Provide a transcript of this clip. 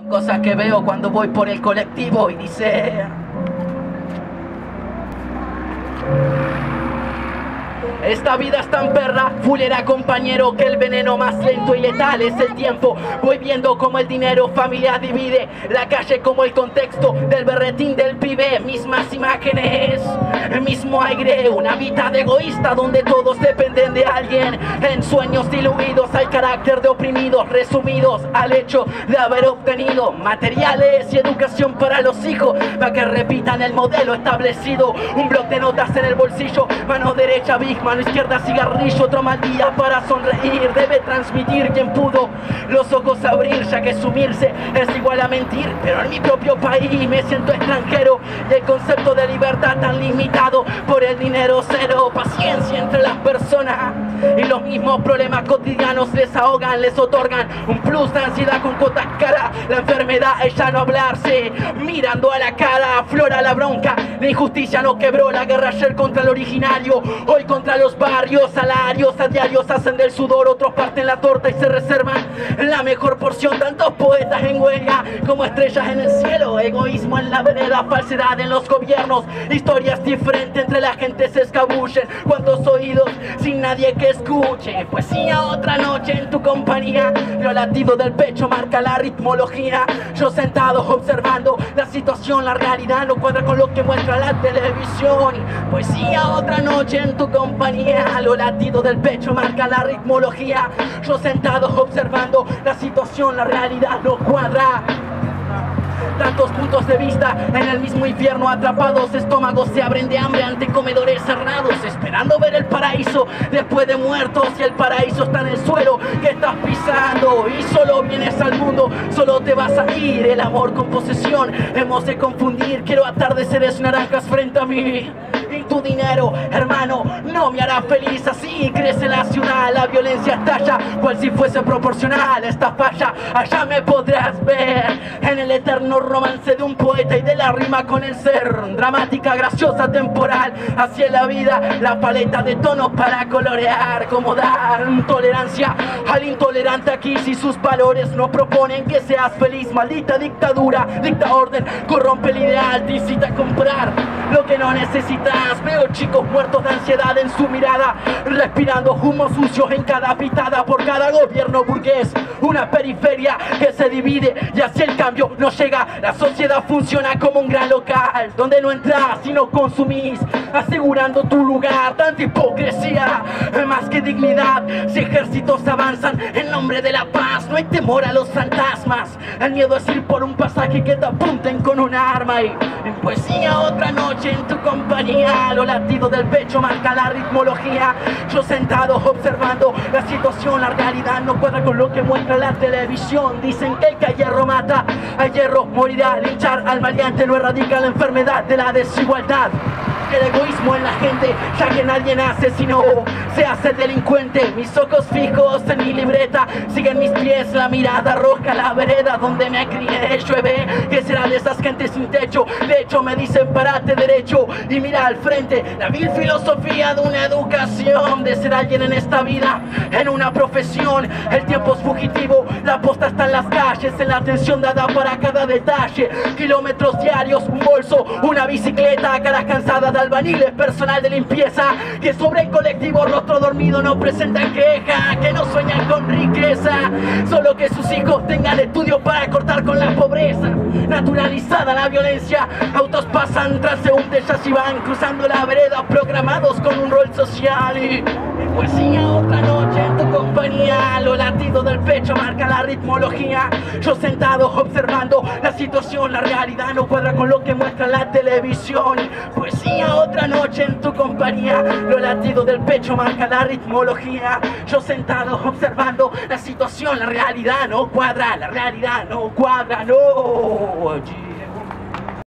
Cosas que veo cuando voy por el colectivo y dice: esta vida es tan perra, fulera compañero, que el veneno más lento y letal es el tiempo. Voy viendo como el dinero familia divide la calle como el contexto del berretín del pibe. Mismas imágenes, el mismo aire, una vida de egoísta donde todos dependen de alguien. En sueños diluidos hay carácter de oprimidos, resumidos al hecho de haber obtenido materiales y educación para los hijos, para que repitan el modelo establecido. Un bloc de notas en el bolsillo, mano derecha Big, mano izquierda cigarrillo. Otro mal día para sonreír, debe transmitir quien pudo los ojos abrir, ya que sumirse es igual a mentir. Pero en mi propio país me siento extranjero y el concepto de libertad tan limitado por el dinero. Cero paciencia entre las personas y los mismos problemas cotidianos les ahogan, les otorgan un plus de ansiedad con cotas cara. La enfermedad es ya no hablarse mirando a la cara, aflora la bronca. La injusticia no quebró, la guerra ayer contra el originario, hoy contra los barrios. Salarios a diarios hacen del sudor, otros parten la torta y se reservan la mejor porción. Tantos poetas en huelga como estrellas en el cielo. Egoísmo en la vereda, falsedad en los gobiernos, historias diferentes entre la gente se escabullen. Cuántos oídos sin nadie que escuche. Poesía otra noche en tu compañía, los latidos del pecho marca la ritmología. Yo sentado observando la situación, la realidad no cuadra con lo que muestra la televisión. Poesía otra noche en tu compañía, los latidos del pecho marca la ritmología. Yo sentado observando la situación, la realidad no cuadra. Tantos puntos de vista en el mismo infierno, atrapados, estómagos se abren de hambre ante comedores cerrados, esperando ver el paraíso después de muertos. Y el paraíso está en el suelo que estás pisando, y solo vienes al mundo, solo te vas a ir. El amor con posesión hemos de confundir. Quiero atardeceres naranjas frente a mí, y tu dinero, hermano, no me hará feliz. Así crece la ciudad, la violencia estalla, cual si fuese proporcional esta falla. Allá me podrás ver en el eterno romance de un poeta y de la rima con el ser. Dramática, graciosa, temporal, hacia la vida, la paleta de tonos para colorear. Como dar tolerancia al intolerante aquí si sus valores no proponen que seas feliz. Maldita dictadura, dicta orden, corrompe el ideal, te incita a comprar lo que no necesitas. Veo chicos muertos de ansiedad en su mirada, respirando humo sucio en cada pitada por cada gobierno burgués. Una periferia que se divide y hacia el cambio no llega. La sociedad funciona como un gran local donde no entras y no consumís, asegurando tu lugar. Tanta hipocresía, más que dignidad. Si ejércitos avanzan en nombre de la paz, no hay temor a los fantasmas. El miedo es ir por un pasaje que te apunten con un arma. Y en poesía otra noche en tu compañía, los latidos del pecho marca la ritmología. Yo sentado observando la situación, la realidad no cuadra con lo que muestra la televisión. Dicen que el que a hierro mata, a hierro morirá. Linchar al maleante no erradica la enfermedad de la desigualdad. El egoísmo en la gente, ya que nadie nace sino se hace delincuente. Mis ojos fijos en mi libreta, siguen mis pies la mirada roja, la vereda donde me crié. Llueve, que será de esas gentes sin techo. De hecho me dicen parate derecho y mira al frente. La vil filosofía de una educación, de ser alguien en esta vida, en una profesión. El tiempo es fugitivo, la posta está en las calles, en la atención dada para cada detalle. Kilómetros diarios, un bolso, una bicicleta, caras cansadas de albañiles, personal de limpieza, que sobre el colectivo rostro dormido no presentan queja, que no sueñan con riqueza, solo que sus hijos tengan estudio para cortar con la pobreza. Naturalizada la violencia, autos pasan transeúntes, ya si van cruzando la vereda, programados con un rol social. Y poesía otra noche en tu compañía, los latidos del pecho marca la ritmología. Yo sentado observando la situación, la realidad no cuadra con lo que muestra la televisión. Poesía otra noche en tu compañía, los latidos del pecho marca la ritmología. Yo sentado observando la situación, la realidad no cuadra, la realidad no cuadra, no.